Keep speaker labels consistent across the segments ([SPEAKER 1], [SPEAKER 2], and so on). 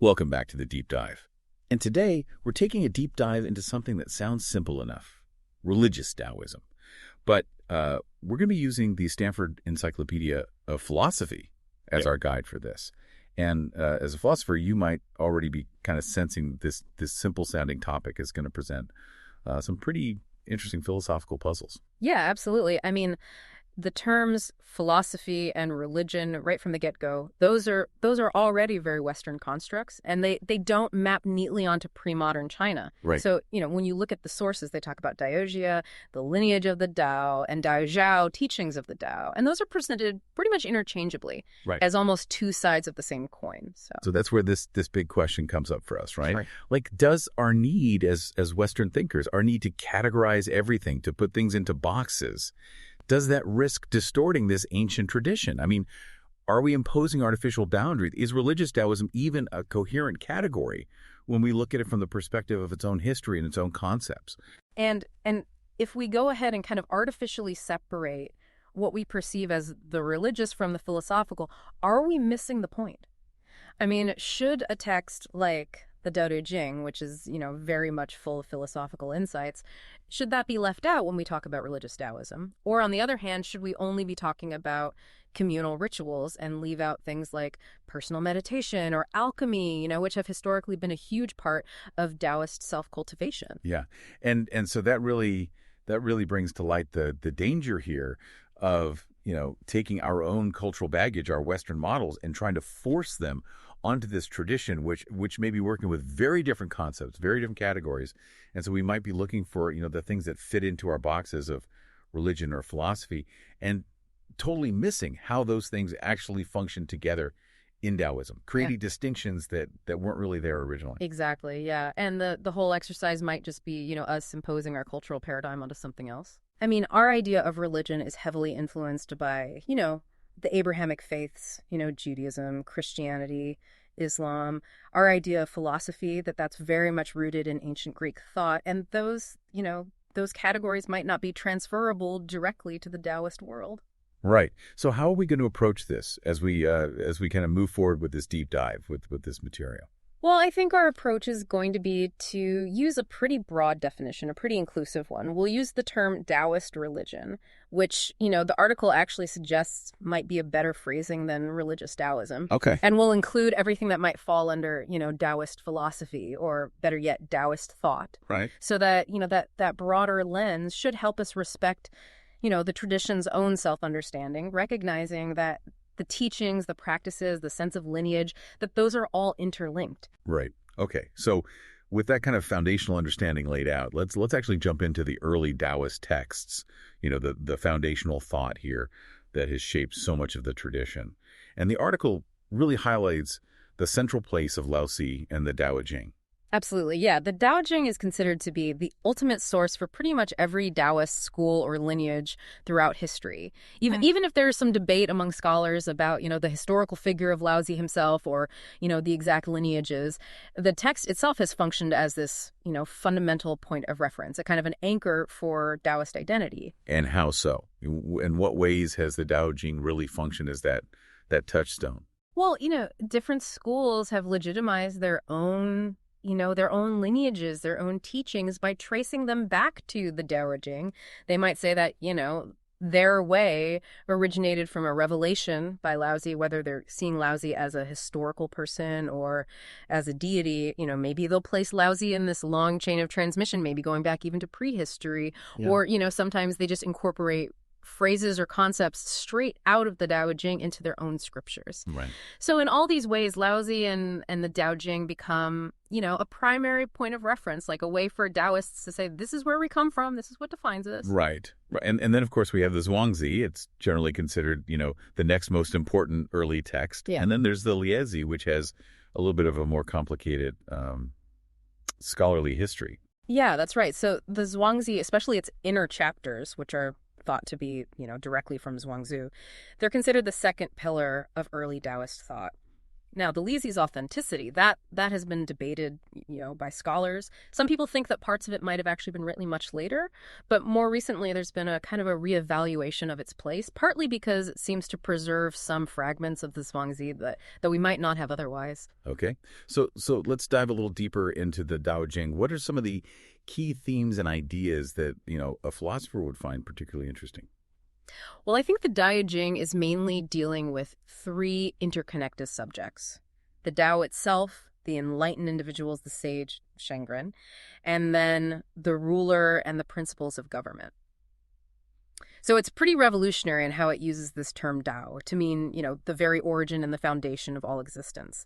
[SPEAKER 1] Welcome back to the Deep Dive. And today, we're taking a deep dive into something that sounds simple enough, religious Taoism. But we're going to be using the Stanford Encyclopedia of Philosophy as our guide for this. And as a philosopher, you might already be kind of sensing this simple-sounding topic is going to present some pretty interesting philosophical puzzles.
[SPEAKER 2] Yeah, absolutely. I mean, the terms philosophy and religion right from the get-go, those are already very Western constructs, and they don't map neatly onto pre-modern China.
[SPEAKER 1] Right.
[SPEAKER 2] So, when you look at the sources, they talk about Daoji, the lineage of the Tao, and Daozhao, teachings of the Tao. And those are presented pretty much interchangeably as almost two sides of the same coin.
[SPEAKER 1] So that's where this big question comes up for us, right?
[SPEAKER 2] Right.
[SPEAKER 1] Like, does our need as Western thinkers, our need to categorize everything, to put things into boxes, does that risk distorting this ancient tradition? I mean, are we imposing artificial boundaries? Is religious Taoism even a coherent category when we look at it from the perspective of its own history and its own concepts?
[SPEAKER 2] And if we go ahead and kind of artificially separate what we perceive as the religious from the philosophical, are we missing the point? I mean, should a text like the Tao Te Ching, which is, very much full of philosophical insights, should that be left out when we talk about religious Taoism? Or on the other hand, should we only be talking about communal rituals and leave out things like personal meditation or alchemy, which have historically been a huge part of Taoist self-cultivation?
[SPEAKER 1] Yeah. And so that really brings to light the danger here of, taking our own cultural baggage, our Western models, and trying to force them onto this tradition, which may be working with very different concepts, very different categories. And so we might be looking for, the things that fit into our boxes of religion or philosophy and totally missing how those things actually function together in Taoism, creating distinctions that weren't really there originally.
[SPEAKER 2] Exactly, yeah. And the whole exercise might just be, us imposing our cultural paradigm onto something else. I mean, our idea of religion is heavily influenced by, the Abrahamic faiths, Judaism, Christianity, Islam, our idea of philosophy, that's very much rooted in ancient Greek thought. And those categories might not be transferable directly to the Taoist world.
[SPEAKER 1] Right. So how are we going to approach this as we kind of move forward with this deep dive with this material?
[SPEAKER 2] Well, I think our approach is going to be to use a pretty broad definition, a pretty inclusive one. We'll use the term Taoist religion, which, the article actually suggests might be a better phrasing than religious Taoism.
[SPEAKER 1] Okay.
[SPEAKER 2] And we'll include everything that might fall under, Taoist philosophy or, better yet, Taoist thought.
[SPEAKER 1] Right.
[SPEAKER 2] So that, that broader lens should help us respect, the tradition's own self-understanding, recognizing that the teachings, the practices, the sense of lineage, that those are all interlinked.
[SPEAKER 1] Right. Okay. So with that kind of foundational understanding laid out, let's actually jump into the early Taoist texts, the foundational thought here that has shaped so much of the tradition. And the article really highlights the central place of Laozi and the Tao Te Ching.
[SPEAKER 2] Absolutely, yeah. The Tao Te Ching is considered to be the ultimate source for pretty much every Taoist school or lineage throughout history. Even if there's some debate among scholars about, the historical figure of Laozi himself or, the exact lineages, the text itself has functioned as this, fundamental point of reference, a kind of an anchor for Taoist identity.
[SPEAKER 1] And how so? In what ways has the Tao Te Ching really functioned as that touchstone?
[SPEAKER 2] Well, different schools have legitimized their own lineages, their own teachings by tracing them back to the Tao Te Ching. They might say that, their way originated from a revelation by Laozi, whether they're seeing Laozi as a historical person or as a deity. Maybe they'll place Laozi in this long chain of transmission, maybe going back even to prehistory. Yeah. Or, sometimes they just incorporate phrases or concepts straight out of the Tao Te Ching into their own scriptures.
[SPEAKER 1] Right.
[SPEAKER 2] So in all these ways, Laozi and the Tao Te Ching become, a primary point of reference, like a way for Taoists to say, this is where we come from, this is what defines us.
[SPEAKER 1] Right. And then, of course, we have the Zhuangzi. It's generally considered, the next most important early text.
[SPEAKER 2] Yeah.
[SPEAKER 1] And then there's the Liezi, which has a little bit of a more complicated scholarly history.
[SPEAKER 2] Yeah, that's right. So the Zhuangzi, especially its inner chapters, which are thought to be, directly from Zhuangzi, they're considered the second pillar of early Taoist thought. Now, the Lizi's authenticity, that has been debated, by scholars. Some people think that parts of it might have actually been written much later, but more recently there's been a kind of a reevaluation of its place, partly because it seems to preserve some fragments of the Zhuangzi that we might not have otherwise.
[SPEAKER 1] Okay. So let's dive a little deeper into the Tao Te Ching. What are some of the key themes and ideas that, a philosopher would find particularly interesting?
[SPEAKER 2] Well, I think the Tao Te Ching is mainly dealing with three interconnected subjects: the Tao itself, the enlightened individuals, the sage, Shengren, and then the ruler and the principles of government. So it's pretty revolutionary in how it uses this term Tao to mean, the very origin and the foundation of all existence.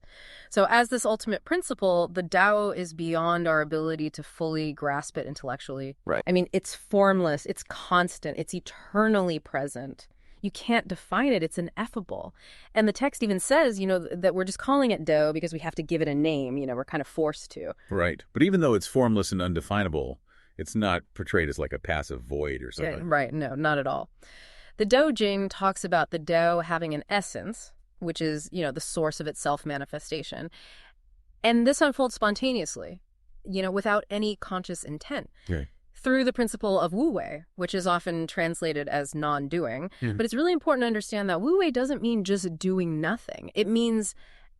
[SPEAKER 2] So as this ultimate principle, the Tao is beyond our ability to fully grasp it intellectually.
[SPEAKER 1] Right.
[SPEAKER 2] I mean, it's formless, it's constant, it's eternally present. You can't define it. It's ineffable. And the text even says, that we're just calling it Tao because we have to give it a name. We're kind of forced to.
[SPEAKER 1] Right. But even though it's formless and undefinable, it's not portrayed as like a passive void or something.
[SPEAKER 2] Yeah, right. No, not at all. The Tao Te Ching talks about the Tao having an essence, which is, the source of its self-manifestation. And this unfolds spontaneously, without any conscious intent.
[SPEAKER 1] Okay.
[SPEAKER 2] Through the principle of wu wei, which is often translated as non-doing.
[SPEAKER 1] Mm-hmm.
[SPEAKER 2] But it's really important to understand that wu wei doesn't mean just doing nothing. It means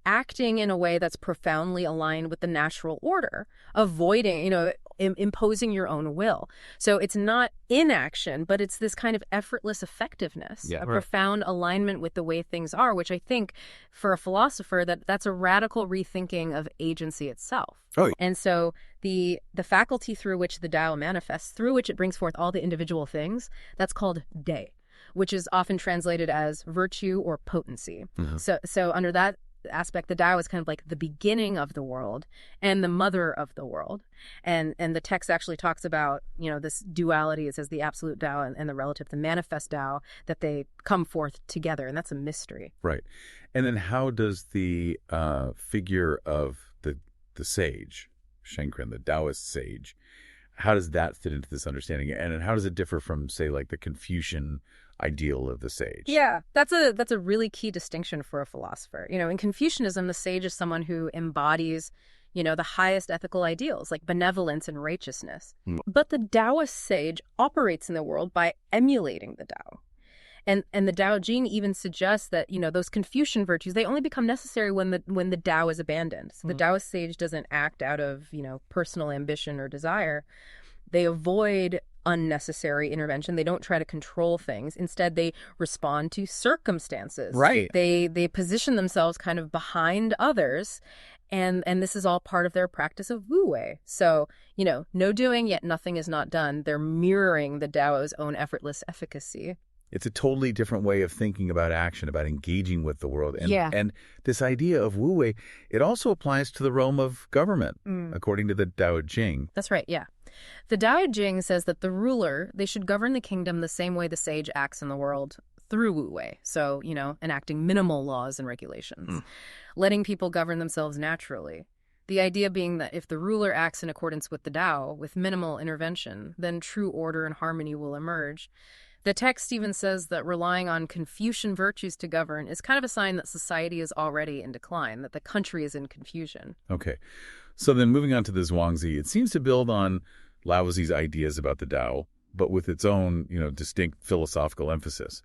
[SPEAKER 2] acting in a way that's profoundly aligned with the natural order, avoiding, imposing your own will. So it's not inaction, but it's this kind of effortless effectiveness, profound alignment with the way things are, which I think for a philosopher that's a radical rethinking of agency itself.
[SPEAKER 1] Oh.
[SPEAKER 2] And so the faculty through which the Tao manifests, through which it brings forth all the individual things, that's called De, which is often translated as virtue or potency.
[SPEAKER 1] Mm-hmm.
[SPEAKER 2] So under that aspect, the Tao is kind of like the beginning of the world and the mother of the world. And the text actually talks about, this duality. It says the absolute Tao and the relative, the manifest Tao, that they come forth together. And that's a mystery.
[SPEAKER 1] Right. And then how does the figure of the sage, Shengren, the Taoist sage, how does that fit into this understanding? And how does it differ from, say, like the Confucian ideal of the sage?
[SPEAKER 2] Yeah, that's a really key distinction for a philosopher. In Confucianism, the sage is someone who embodies, the highest ethical ideals like benevolence and righteousness.
[SPEAKER 1] Mm.
[SPEAKER 2] But the Taoist sage operates in the world by emulating the Tao. And the Tao Te Ching even suggests that, those Confucian virtues, they only become necessary when the Tao is abandoned. So the Taoist sage doesn't act out of, personal ambition or desire. They avoid unnecessary intervention. They don't try to control things. Instead, they respond to circumstances.
[SPEAKER 1] Right.
[SPEAKER 2] They position themselves kind of behind others. And this is all part of their practice of wu wei. So, no doing, yet nothing is not done. They're mirroring the Tao's own effortless efficacy.
[SPEAKER 1] It's a totally different way of thinking about action, about engaging with the world. And,
[SPEAKER 2] Yeah.
[SPEAKER 1] and this idea of wu wei, it also applies to the realm of government, according to the Tao Te Ching.
[SPEAKER 2] That's right, yeah. The Tao Te Ching says that the ruler, they should govern the kingdom the same way the sage acts in the world, through wu wei. So, enacting minimal laws and regulations, letting people govern themselves naturally. The idea being that if the ruler acts in accordance with the Tao, with minimal intervention, then true order and harmony will emerge. The text even says that relying on Confucian virtues to govern is kind of a sign that society is already in decline, that the country is in confusion.
[SPEAKER 1] Okay. So then moving on to the Zhuangzi, it seems to build on Laozi's ideas about the Tao, but with its own, distinct philosophical emphasis.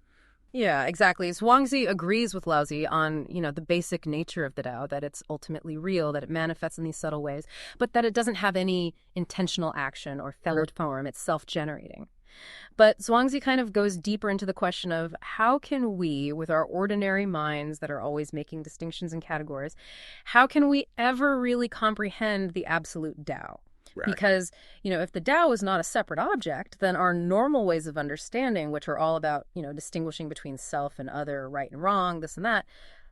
[SPEAKER 2] Yeah, exactly. Zhuangzi agrees with Laozi on, the basic nature of the Tao, that it's ultimately real, that it manifests in these subtle ways, but that it doesn't have any intentional action or felt form. It's self-generating. But Zhuangzi kind of goes deeper into the question of how can we, with our ordinary minds that are always making distinctions and categories, how can we ever really comprehend the absolute Tao?
[SPEAKER 1] Right.
[SPEAKER 2] Because, if the Tao is not a separate object, then our normal ways of understanding, which are all about, distinguishing between self and other, right and wrong, this and that,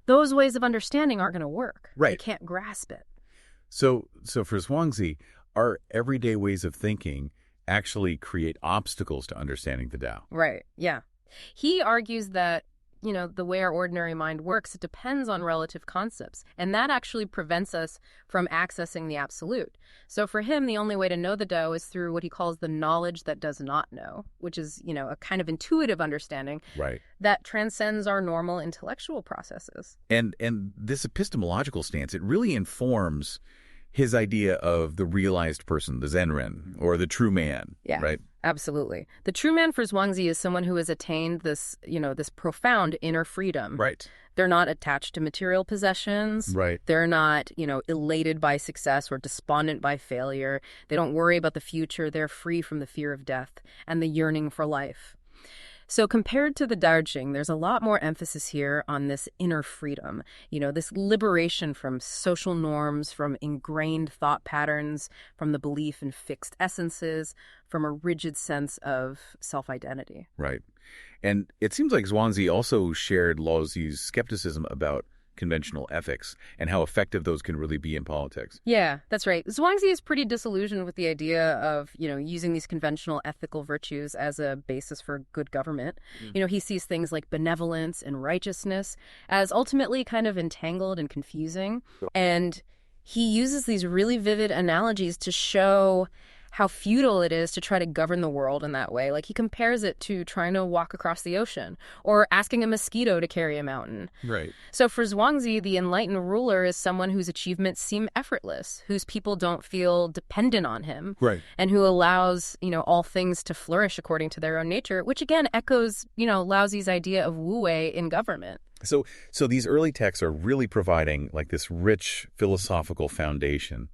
[SPEAKER 2] those ways of understanding aren't going to work.
[SPEAKER 1] Right.
[SPEAKER 2] We can't grasp it.
[SPEAKER 1] So for Zhuangzi, our everyday ways of thinking actually create obstacles to understanding the Tao.
[SPEAKER 2] Right, yeah. He argues that the way our ordinary mind works, it depends on relative concepts. And that actually prevents us from accessing the absolute. So for him, the only way to know the Tao is through what he calls the knowledge that does not know, which is, a kind of intuitive understanding
[SPEAKER 1] Right.
[SPEAKER 2] that transcends our normal intellectual processes.
[SPEAKER 1] And this epistemological stance, it really informs his idea of the realized person, the Zenren, or the true man,
[SPEAKER 2] Yeah.
[SPEAKER 1] right?
[SPEAKER 2] Absolutely. The true man for Zhuangzi is someone who has attained this, this profound inner freedom.
[SPEAKER 1] Right.
[SPEAKER 2] They're not attached to material possessions.
[SPEAKER 1] Right.
[SPEAKER 2] They're not, elated by success or despondent by failure. They don't worry about the future. They're free from the fear of death and the yearning for life. So compared to the Tao Te Ching, there's a lot more emphasis here on this inner freedom, this liberation from social norms, from ingrained thought patterns, from the belief in fixed essences, from a rigid sense of self-identity.
[SPEAKER 1] Right. And it seems like Zhuangzi also shared Laozi's skepticism about conventional ethics and how effective those can really be in politics.
[SPEAKER 2] Yeah, that's right. Zhuangzi is pretty disillusioned with the idea of, using these conventional ethical virtues as a basis for good government. He sees things like benevolence and righteousness as ultimately kind of entangled and confusing. And he uses these really vivid analogies to show how futile it is to try to govern the world in that way. Like, he compares it to trying to walk across the ocean or asking a mosquito to carry a mountain.
[SPEAKER 1] Right.
[SPEAKER 2] So for Zhuangzi, the enlightened ruler is someone whose achievements seem effortless, whose people don't feel dependent on him,
[SPEAKER 1] Right.
[SPEAKER 2] and who allows, all things to flourish according to their own nature, which again echoes, Laozi's idea of wu wei in government.
[SPEAKER 1] So these early texts are really providing like this rich philosophical foundation.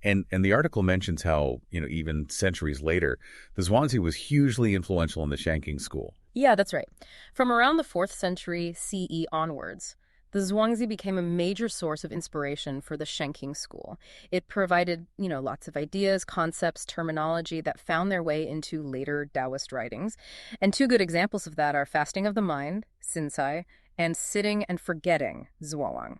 [SPEAKER 1] And the article mentions how, even centuries later, the Zhuangzi was hugely influential in the Shanking school.
[SPEAKER 2] Yeah, that's right. From around the 4th century CE onwards, the Zhuangzi became a major source of inspiration for the Shanking school. It provided, lots of ideas, concepts, terminology that found their way into later Taoist writings. And 2 good examples of that are fasting of the mind, Sincai, and sitting and forgetting, Zhuowang.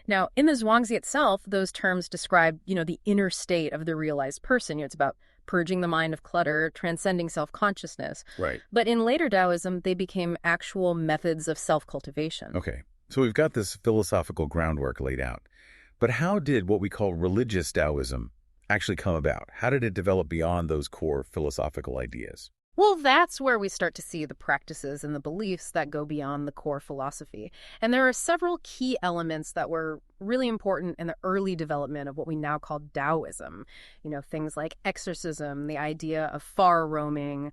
[SPEAKER 2] Now, in the Zhuangzi itself, those terms describe, the inner state of the realized person. It's about purging the mind of clutter, transcending self-consciousness.
[SPEAKER 1] Right.
[SPEAKER 2] But in later Taoism, they became actual methods of self-cultivation.
[SPEAKER 1] Okay. So we've got this philosophical groundwork laid out. But how did what we call religious Taoism actually come about? How did it develop beyond those core philosophical ideas?
[SPEAKER 2] Well, that's where we start to see the practices and the beliefs that go beyond the core philosophy. And there are several key elements that were really important in the early development of what we now call Taoism. Things like exorcism, the idea of far roaming,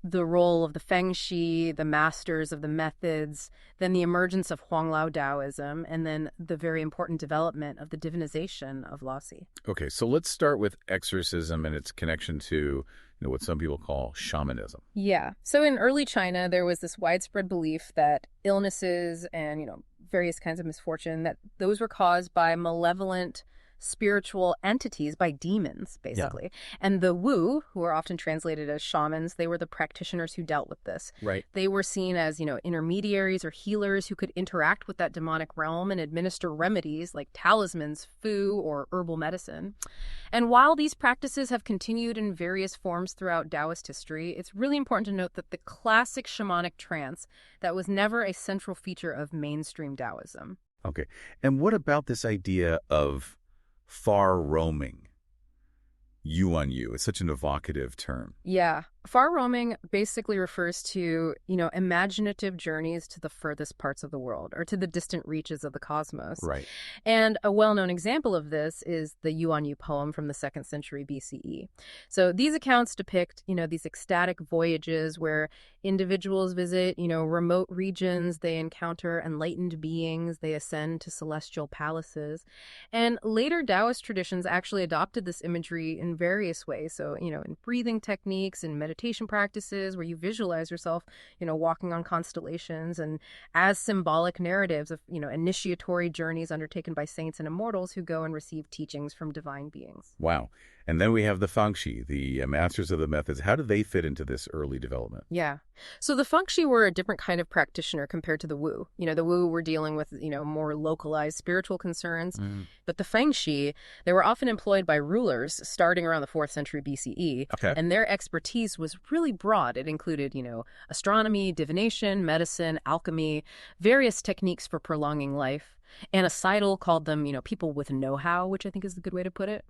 [SPEAKER 2] the role of the Feng Shi, the masters of the methods, then the emergence of Huanglao Taoism, and then the very important development of the divinization of Laozi.
[SPEAKER 1] Okay, so let's start with exorcism and its connection to what some people call shamanism.
[SPEAKER 2] Yeah. So in early China, there was this widespread belief that illnesses and, various kinds of misfortune, that those were caused by malevolent spiritual entities, by demons, basically. Yeah. And the Wu, who are often translated as shamans, they were the practitioners who dealt with this.
[SPEAKER 1] Right.
[SPEAKER 2] They were seen as, intermediaries or healers who could interact with that demonic realm and administer remedies like talismans, fu, or herbal medicine. And while these practices have continued in various forms throughout Taoist history, it's really important to note that the classic shamanic trance, that was never a central feature of mainstream Taoism.
[SPEAKER 1] Okay. And what about this idea of far roaming? Yuan Yu. It's such an evocative term.
[SPEAKER 2] Yeah. Far roaming basically refers to, imaginative journeys to the furthest parts of the world or to the distant reaches of the cosmos.
[SPEAKER 1] Right.
[SPEAKER 2] And a well-known example of this is the Yuan Yu poem from the 2nd century BCE. So these accounts depict, these ecstatic voyages where individuals visit, remote regions, they encounter enlightened beings, they ascend to celestial palaces. And later Taoist traditions actually adopted this imagery in various ways. So, in breathing techniques and meditation practices where you visualize yourself, walking on constellations, and as symbolic narratives of, initiatory journeys undertaken by saints and immortals who go and receive teachings from divine beings.
[SPEAKER 1] Wow. And then we have the Feng Shi, the masters of the methods. How do they fit into this early development?
[SPEAKER 2] Yeah. So the Feng Shi were a different kind of practitioner compared to the Wu. The Wu were dealing with, more localized spiritual concerns. But the Feng Shi, they were often employed by rulers starting around the 4th century BCE.
[SPEAKER 1] Okay.
[SPEAKER 2] And their expertise was was really broad. It included, astronomy, divination, medicine, alchemy, various techniques for prolonging life. Anna Seidel called them, people with know-how, which I think is the good way to put it.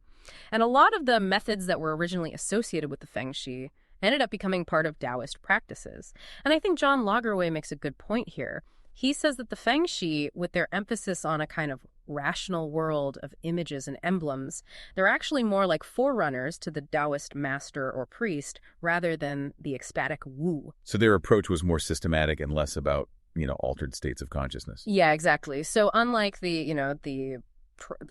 [SPEAKER 2] And a lot of the methods that were originally associated with the Feng Shui ended up becoming part of Taoist practices. And I think John Lagerwey makes a good point here. He says that the Feng Shui, with their emphasis on a kind of rational world of images and emblems, they're actually more like forerunners to the Taoist master or priest rather than the ecstatic Wu.
[SPEAKER 1] So their approach was more systematic and less about, altered states of consciousness.
[SPEAKER 2] Yeah, exactly. So unlike the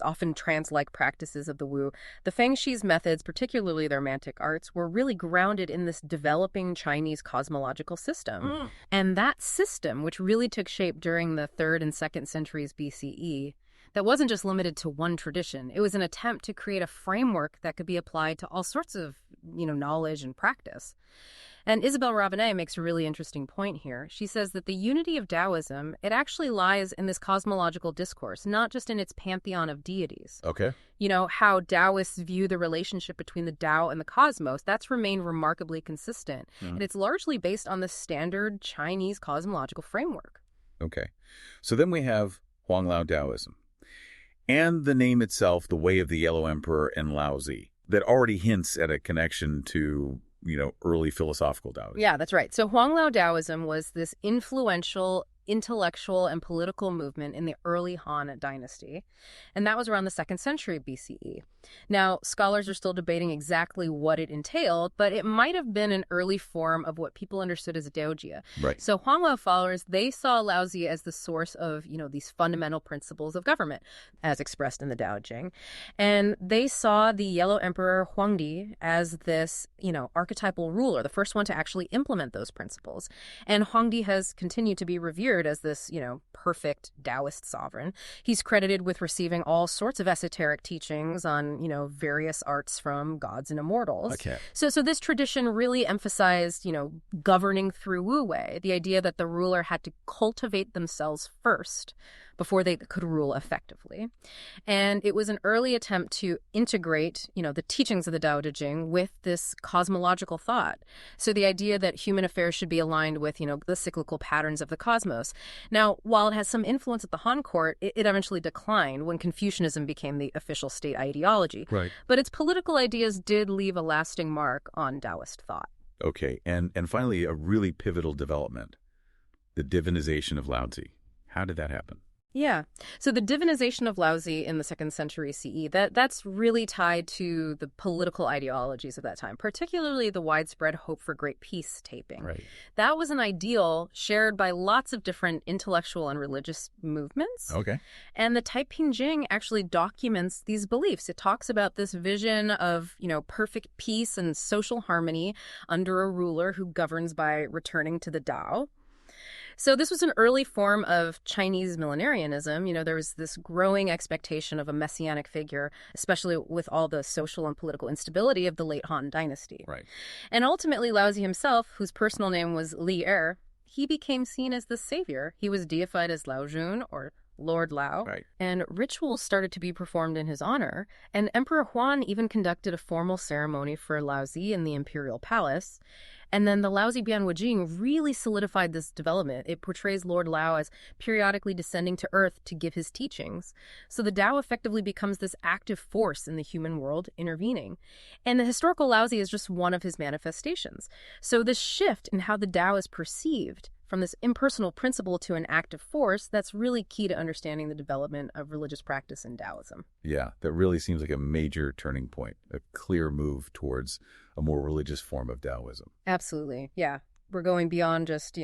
[SPEAKER 2] often trance-like practices of the Wu, the Feng Shui's methods, particularly their mantic arts, were really grounded in this developing Chinese cosmological system. And that system, which really took shape during the 3rd and 2nd centuries BCE, that wasn't just limited to one tradition. It was an attempt to create a framework that could be applied to all sorts of, knowledge and practice. And Isabel Ravenet makes a really interesting point here. She says that the unity of Taoism, it actually lies in this cosmological discourse, not just in its pantheon of deities.
[SPEAKER 1] Okay.
[SPEAKER 2] How Taoists view the relationship between the Tao and the cosmos, that's remained remarkably consistent. And it's largely based on the standard Chinese cosmological framework.
[SPEAKER 1] Okay. So then we have Huanglao Taoism. And the name itself, the Way of the Yellow Emperor and Laozi, that already hints at a connection to early philosophical Taoism.
[SPEAKER 2] Yeah, that's right. So Huanglao Taoism was this influential intellectual and political movement in the early Han dynasty, and that was around the 2nd century BCE. Now, scholars are still debating exactly what it entailed, but it might have been an early form of what people understood as Daojia.
[SPEAKER 1] Right.
[SPEAKER 2] So Huanglao followers, they saw Laozi as the source of, these fundamental principles of government, as expressed in the Tao Te Ching. And they saw the Yellow Emperor Huangdi as this, archetypal ruler, the first one to actually implement those principles. And Huangdi has continued to be revered as this, perfect Taoist sovereign. He's credited with receiving all sorts of esoteric teachings on, various arts from gods and immortals.
[SPEAKER 1] Okay.
[SPEAKER 2] So this tradition really emphasized, governing through Wu Wei, the idea that the ruler had to cultivate themselves first before they could rule effectively. And it was an early attempt to integrate, the teachings of the Tao Te Ching with this cosmological thought. So the idea that human affairs should be aligned with, the cyclical patterns of the cosmos. Now, while it has some influence at the Han court, it eventually declined when Confucianism became the official state ideology.
[SPEAKER 1] Right.
[SPEAKER 2] But its political ideas did leave a lasting mark on Taoist thought.
[SPEAKER 1] Okay. And finally, a really pivotal development, the divinization of Laozi. How did that happen?
[SPEAKER 2] Yeah. So the divinization of Laozi in the 2nd century CE, that's really tied to the political ideologies of that time, particularly the widespread hope for great peace taping.
[SPEAKER 1] Right.
[SPEAKER 2] That was an ideal shared by lots of different intellectual and religious movements.
[SPEAKER 1] Okay.
[SPEAKER 2] And the Taiping Jing actually documents these beliefs. It talks about this vision of, perfect peace and social harmony under a ruler who governs by returning to the Tao. So this was an early form of Chinese millenarianism. There was this growing expectation of a messianic figure, especially with all the social and political instability of the late Han dynasty.
[SPEAKER 1] Right.
[SPEAKER 2] And ultimately, Laozi himself, whose personal name was Li Er, he became seen as the savior. He was deified as Lao Jun, or Lord Lao,
[SPEAKER 1] Right.
[SPEAKER 2] And rituals started to be performed in his honor, and Emperor Huan even conducted a formal ceremony for Laozi in the imperial palace. And then the Laozi Bianwujing really solidified this development. It portrays Lord Lao as periodically descending to earth to give his teachings. So the Tao effectively becomes this active force in the human world, intervening. And the historical Laozi is just one of his manifestations. So this shift in how the Tao is perceived from this impersonal principle to an active force, that's really key to understanding the development of religious practice in Taoism.
[SPEAKER 1] Yeah, that really seems like a major turning point, a clear move towards a more religious form of Taoism.
[SPEAKER 2] Absolutely. Yeah. We're going beyond just,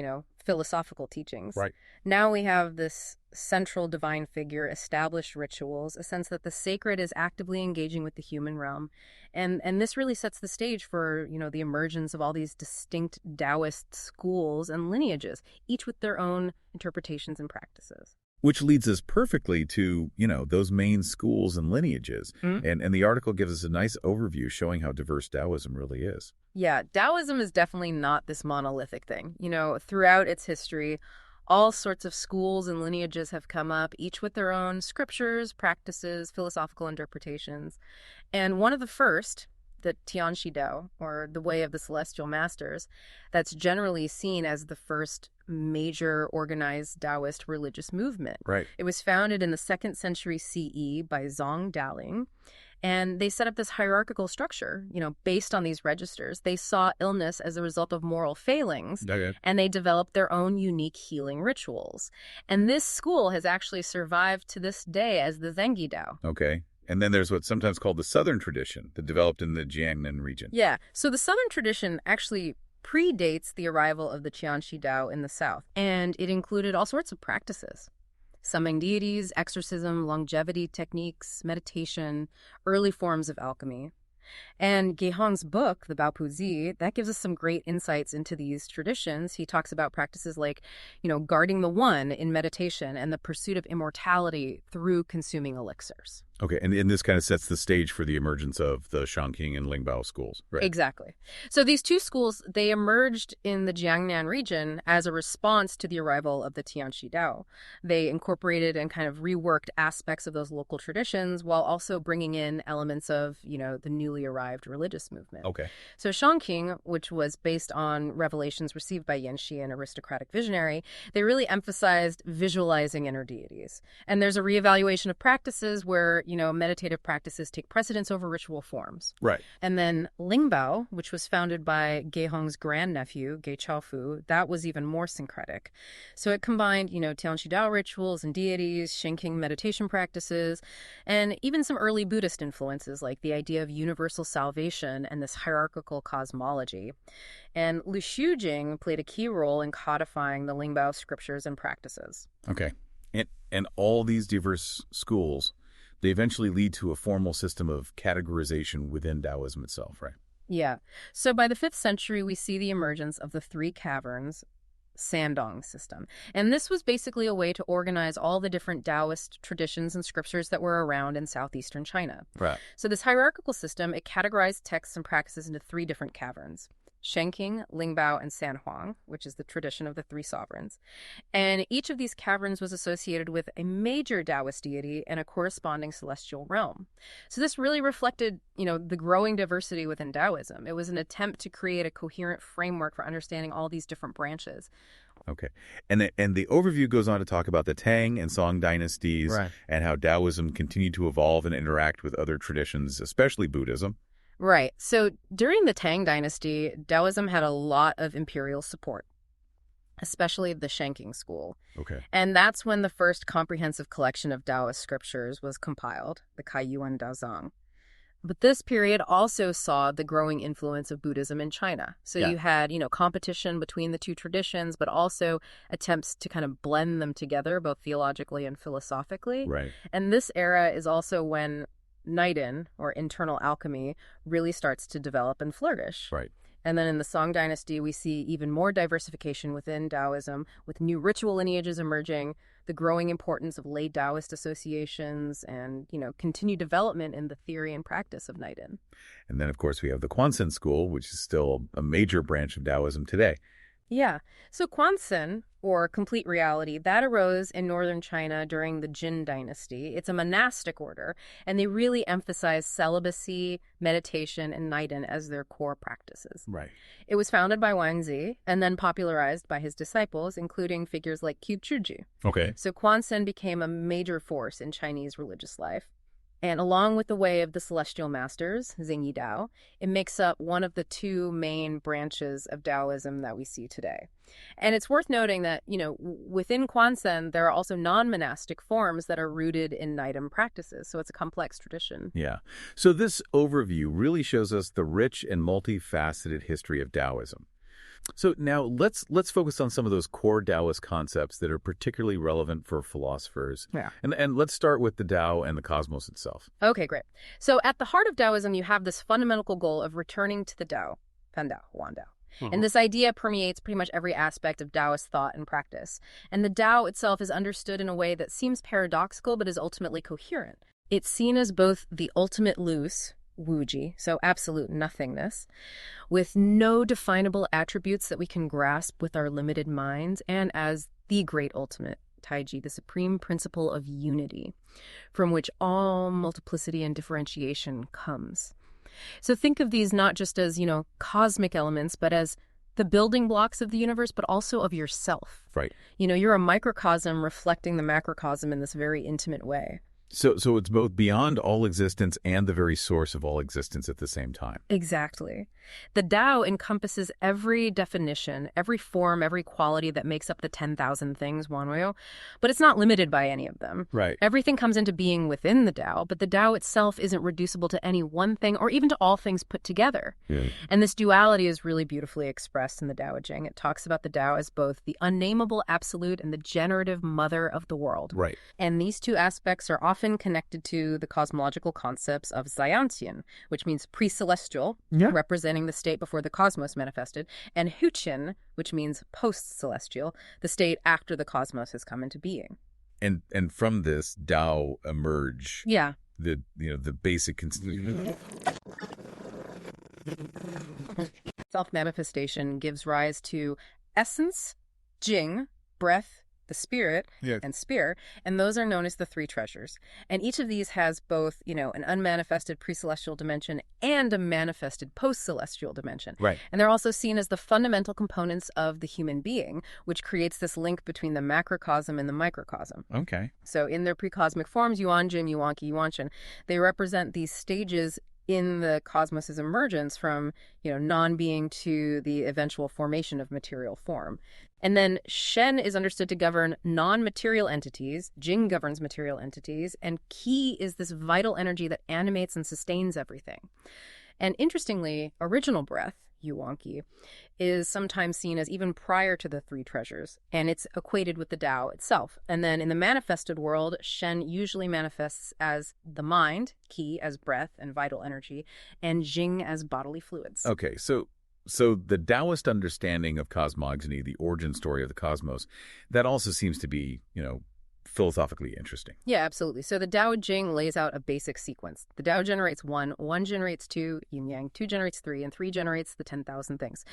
[SPEAKER 2] philosophical teachings.
[SPEAKER 1] Right.
[SPEAKER 2] Now we have this central divine figure, established rituals, a sense that the sacred is actively engaging with the human realm. And this really sets the stage for, the emergence of all these distinct Taoist schools and lineages, each with their own interpretations and practices.
[SPEAKER 1] Which leads us perfectly to, those main schools and lineages.
[SPEAKER 2] Mm-hmm.
[SPEAKER 1] And the article gives us a nice overview showing how diverse Taoism really is.
[SPEAKER 2] Yeah, Taoism is definitely not this monolithic thing. Throughout its history, all sorts of schools and lineages have come up, each with their own scriptures, practices, philosophical interpretations. And one of the first the Tianxi Dao, or the Way of the Celestial Masters, that's generally seen as the first major organized Taoist religious movement.
[SPEAKER 1] Right.
[SPEAKER 2] It was founded in the 2nd century CE by Zhang Daling, and they set up this hierarchical structure, based on these registers. They saw illness as a result of moral failings,
[SPEAKER 1] Okay.
[SPEAKER 2] and they developed their own unique healing rituals. And this school has actually survived to this day as the Zengi Dao.
[SPEAKER 1] Okay. And then there's what's sometimes called the Southern tradition that developed in the Jiangnan region.
[SPEAKER 2] Yeah, so the Southern tradition actually predates the arrival of the Tianxi Dao in the South, and it included all sorts of practices. Summoning deities, exorcism, longevity techniques, meditation, early forms of alchemy. And Gehong's book, the Bao Pu Zi, that gives us some great insights into these traditions. He talks about practices like, guarding the one in meditation and the pursuit of immortality through consuming elixirs.
[SPEAKER 1] Okay, and this kind of sets the stage for the emergence of the Shangqing and Lingbao schools, right?
[SPEAKER 2] Exactly. So these two schools, they emerged in the Jiangnan region as a response to the arrival of the Tianxi Dao. They incorporated and kind of reworked aspects of those local traditions while also bringing in elements of, the newly arrived religious movement.
[SPEAKER 1] Okay.
[SPEAKER 2] So Shangqing, which was based on revelations received by Yanxi, an aristocratic visionary, they really emphasized visualizing inner deities. And there's a reevaluation of practices where, meditative practices take precedence over ritual forms.
[SPEAKER 1] Right.
[SPEAKER 2] And then Lingbao, which was founded by Gehong's grandnephew, Ge Chaofu, that was even more syncretic. So it combined, Tianxi Dao rituals and deities, Shenking meditation practices, and even some early Buddhist influences like the idea of universal salvation and this hierarchical cosmology. And Lu Xujing played a key role in codifying the Lingbao scriptures and practices.
[SPEAKER 1] Okay. And all these diverse schools, they eventually lead to a formal system of categorization within Taoism itself, right?
[SPEAKER 2] Yeah. So by the 5th century, we see the emergence of the 3 caverns Sandong system. And this was basically a way to organize all the different Taoist traditions and scriptures that were around in southeastern China.
[SPEAKER 1] Right.
[SPEAKER 2] So this hierarchical system, it categorized texts and practices into 3 different caverns: Shenking, Lingbao, and Sanhuang, which is the tradition of the 3 sovereigns. And each of these caverns was associated with a major Taoist deity and a corresponding celestial realm. So this really reflected, the growing diversity within Taoism. It was an attempt to create a coherent framework for understanding all these different branches.
[SPEAKER 1] Okay. And the overview goes on to talk about the Tang and Song dynasties,
[SPEAKER 3] Right.
[SPEAKER 1] and how Taoism continued to evolve and interact with other traditions, especially Buddhism.
[SPEAKER 2] Right. So during the Tang dynasty, Taoism had a lot of imperial support, especially the Shenking school.
[SPEAKER 1] Okay.
[SPEAKER 2] And that's when the first comprehensive collection of Taoist scriptures was compiled, the Kaiyuan Daozang. But this period also saw the growing influence of Buddhism in China. So
[SPEAKER 1] Yeah.
[SPEAKER 2] you had, competition between the 2 traditions, but also attempts to kind of blend them together, both theologically and philosophically.
[SPEAKER 1] Right.
[SPEAKER 2] And this era is also when Naiden, or internal alchemy, really starts to develop and flourish.
[SPEAKER 1] Right.
[SPEAKER 2] And then in the Song dynasty, we see even more diversification within Taoism, with new ritual lineages emerging, the growing importance of lay Taoist associations, and, continued development in the theory and practice of Naiden.
[SPEAKER 1] And then, of course, we have the Quanzhen school, which is still a major branch of Taoism today.
[SPEAKER 2] Yeah. So Quanzhen, or complete reality, that arose in northern China during the Jin dynasty. It's a monastic order, and they really emphasize celibacy, meditation, and Naiden as their core practices.
[SPEAKER 1] Right.
[SPEAKER 2] It was founded by Wanzi and then popularized by his disciples, including figures like Qu Zhiji.
[SPEAKER 1] Okay.
[SPEAKER 2] So Quanzhen became a major force in Chinese religious life. And along with the Way of the Celestial Masters, Zingyi Dao, it makes up one of the 2 main branches of Taoism that we see today. And it's worth noting that, within Quanzhen, there are also non-monastic forms that are rooted in Naiden practices. So it's a complex tradition.
[SPEAKER 1] Yeah. So this overview really shows us the rich and multifaceted history of Taoism. So now let's focus on some of those core Taoist concepts that are particularly relevant for philosophers.
[SPEAKER 2] Yeah.
[SPEAKER 1] And let's start with the Tao and the cosmos itself.
[SPEAKER 2] Okay, great. So at the heart of Taoism, you have this fundamental goal of returning to the Tao, Pan Dao, Huan Dao. And this idea permeates pretty much every aspect of Taoist thought and practice. And the Tao itself is understood in a way that seems paradoxical but is ultimately coherent. It's seen as both the ultimate loose, Wuji, so absolute nothingness, with no definable attributes that we can grasp with our limited minds, and as the great ultimate, Taiji, the supreme principle of unity, from which all multiplicity and differentiation comes. So think of these not just as, cosmic elements, but as the building blocks of the universe, but also of yourself.
[SPEAKER 1] Right.
[SPEAKER 2] You're a microcosm reflecting the macrocosm in this very intimate way.
[SPEAKER 1] So it's both beyond all existence and the very source of all existence at the same time.
[SPEAKER 2] Exactly. The Tao encompasses every definition, every form, every quality that makes up the 10,000 things, Wanweo, but it's not limited by any of them.
[SPEAKER 1] Right.
[SPEAKER 2] Everything comes into being within the Tao, but the Tao itself isn't reducible to any one thing or even to all things put together.
[SPEAKER 1] Yeah.
[SPEAKER 2] And this duality is really beautifully expressed in the Tao Te Ching. It talks about the Tao as both the unnameable absolute and the generative mother of the world.
[SPEAKER 1] Right.
[SPEAKER 2] And these two aspects are often connected to the cosmological concepts of Xiantian, which means pre-celestial, representing the state before the cosmos manifested, and Huqian, which means post-celestial, the state after the cosmos has come into being.
[SPEAKER 1] And from this, Tao emerge.
[SPEAKER 2] Yeah.
[SPEAKER 1] The basic
[SPEAKER 2] Self-manifestation gives rise to essence, Jing, breath, the spirit, and spear, and those are known as the three treasures. And each of these has both, an unmanifested pre-celestial dimension and a manifested post-celestial dimension.
[SPEAKER 1] Right.
[SPEAKER 2] And they're also seen as the fundamental components of the human being, which creates this link between the macrocosm and the microcosm.
[SPEAKER 1] Okay.
[SPEAKER 2] So in their pre-cosmic forms, Yuanjing, Yuanqi, Yuanshan, they represent these stages in the cosmos's emergence from, non-being to the eventual formation of material form. And then Shen is understood to govern non-material entities, Jing governs material entities, and Qi is this vital energy that animates and sustains everything. And interestingly, original breath, Yuanqi, is sometimes seen as even prior to the three treasures, and it's equated with the Tao itself. And then in the manifested world, Shen usually manifests as the mind, Qi as breath and vital energy, and Jing as bodily fluids.
[SPEAKER 1] Okay, so the Taoist understanding of cosmogony, the origin story of the cosmos, that also seems to be, philosophically interesting.
[SPEAKER 2] Yeah, absolutely. So the Tao Jing lays out a basic sequence. The Tao generates one generates two, yin yang, two generates three, and three generates the 10,000 things.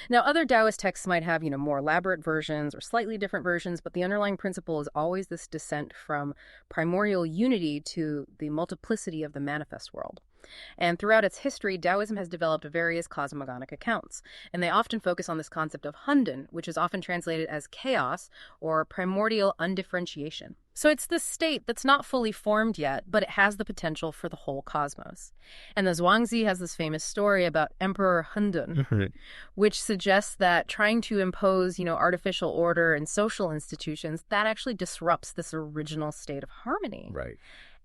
[SPEAKER 2] Now, other Taoist texts might have, more elaborate versions or slightly different versions, but the underlying principle is always this descent from primordial unity to the multiplicity of the manifest world. And throughout its history, Taoism has developed various cosmogonic accounts, and they often focus on this concept of Hunden, which is often translated as chaos or primordial undifferentiation. So it's this state that's not fully formed yet, but it has the potential for the whole cosmos. And the Zhuangzi has this famous story about Emperor Hunden, which suggests that trying to impose, artificial order and social institutions, that actually disrupts this original state of harmony.
[SPEAKER 1] Right.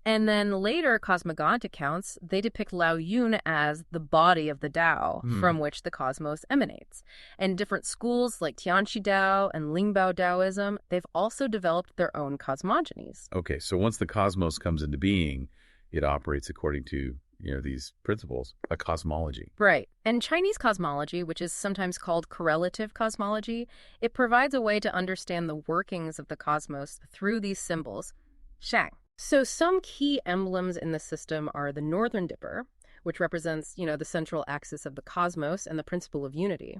[SPEAKER 2] And then later cosmogonic accounts, they depict Lao Yun as the body of the Tao from which the cosmos emanates. And different schools like Tianqi Dao and Lingbao Daoism, they've also developed their own cosmogonies.
[SPEAKER 1] Okay, so once the cosmos comes into being, it operates according to, these principles, a cosmology.
[SPEAKER 2] Right. And Chinese cosmology, which is sometimes called correlative cosmology, it provides a way to understand the workings of the cosmos through these symbols, shang. So some key emblems in the system are the Northern Dipper, which represents, the central axis of the cosmos and the principle of unity.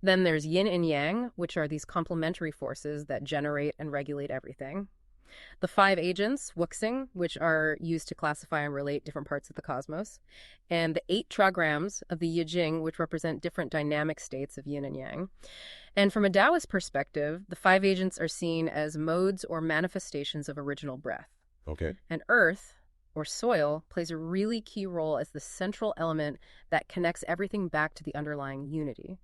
[SPEAKER 2] Then there's yin and yang, which are these complementary forces that generate and regulate everything. The 5 agents, wuxing, which are used to classify and relate different parts of the cosmos. And the 8 trigrams of the Yijing, which represent different dynamic states of yin and yang. And from a Taoist perspective, the 5 agents are seen as modes or manifestations of original breath.
[SPEAKER 1] Okay.
[SPEAKER 2] And earth, or soil, plays a really key role as the central element that connects everything back to the underlying unity.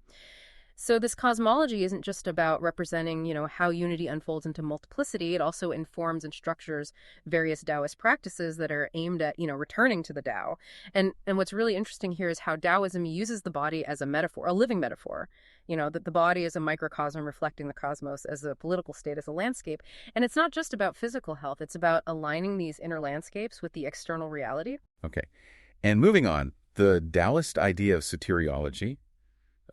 [SPEAKER 2] So this cosmology isn't just about representing, how unity unfolds into multiplicity. It also informs and structures various Taoist practices that are aimed at, returning to the Tao. And what's really interesting here is how Taoism uses the body as a metaphor, a living metaphor. That the body is a microcosm reflecting the cosmos as a political state, as a landscape. And it's not just about physical health. It's about aligning these inner landscapes with the external reality.
[SPEAKER 1] Okay. And moving on, the Taoist idea of soteriology,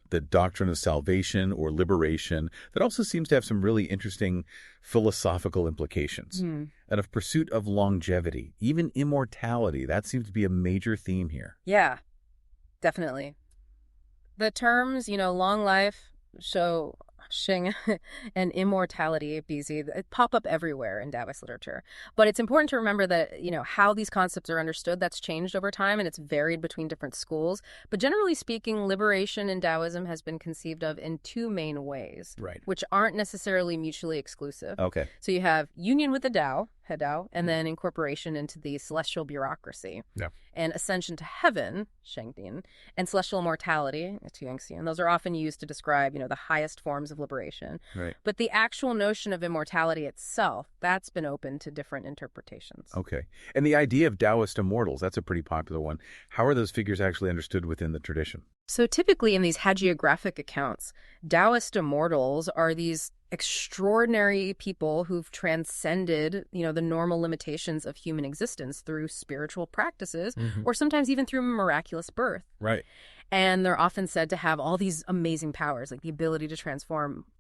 [SPEAKER 1] the doctrine of salvation or liberation, that also seems to have some really interesting philosophical implications. And of pursuit of longevity, even immortality, that seems to be a major theme here.
[SPEAKER 2] Yeah, definitely. The terms, long life, so Xing and immortality, BZ, pop up everywhere in Taoist literature. But it's important to remember that, how these concepts are understood, that's changed over time and it's varied between different schools. But generally speaking, liberation in Taoism has been conceived of in two main ways,
[SPEAKER 1] Right.
[SPEAKER 2] which aren't necessarily mutually exclusive.
[SPEAKER 1] Okay.
[SPEAKER 2] So you have union with the Tao, He Dao, and then incorporation into the celestial bureaucracy.
[SPEAKER 1] Yeah.
[SPEAKER 2] And ascension to heaven, Shengdian, and celestial immortality, Tuangxian. Those are often used to describe, the highest forms of liberation.
[SPEAKER 1] Right.
[SPEAKER 2] But the actual notion of immortality itself, that's been open to different interpretations.
[SPEAKER 1] Okay. And the idea of Taoist immortals, that's a pretty popular one. How are those figures actually understood within the tradition?
[SPEAKER 2] So typically in these hagiographic accounts, Taoist immortals are these extraordinary people who've transcended, the normal limitations of human existence through spiritual practices, or sometimes even through miraculous birth.
[SPEAKER 1] Right.
[SPEAKER 2] And they're often said to have all these amazing powers, like the ability to transform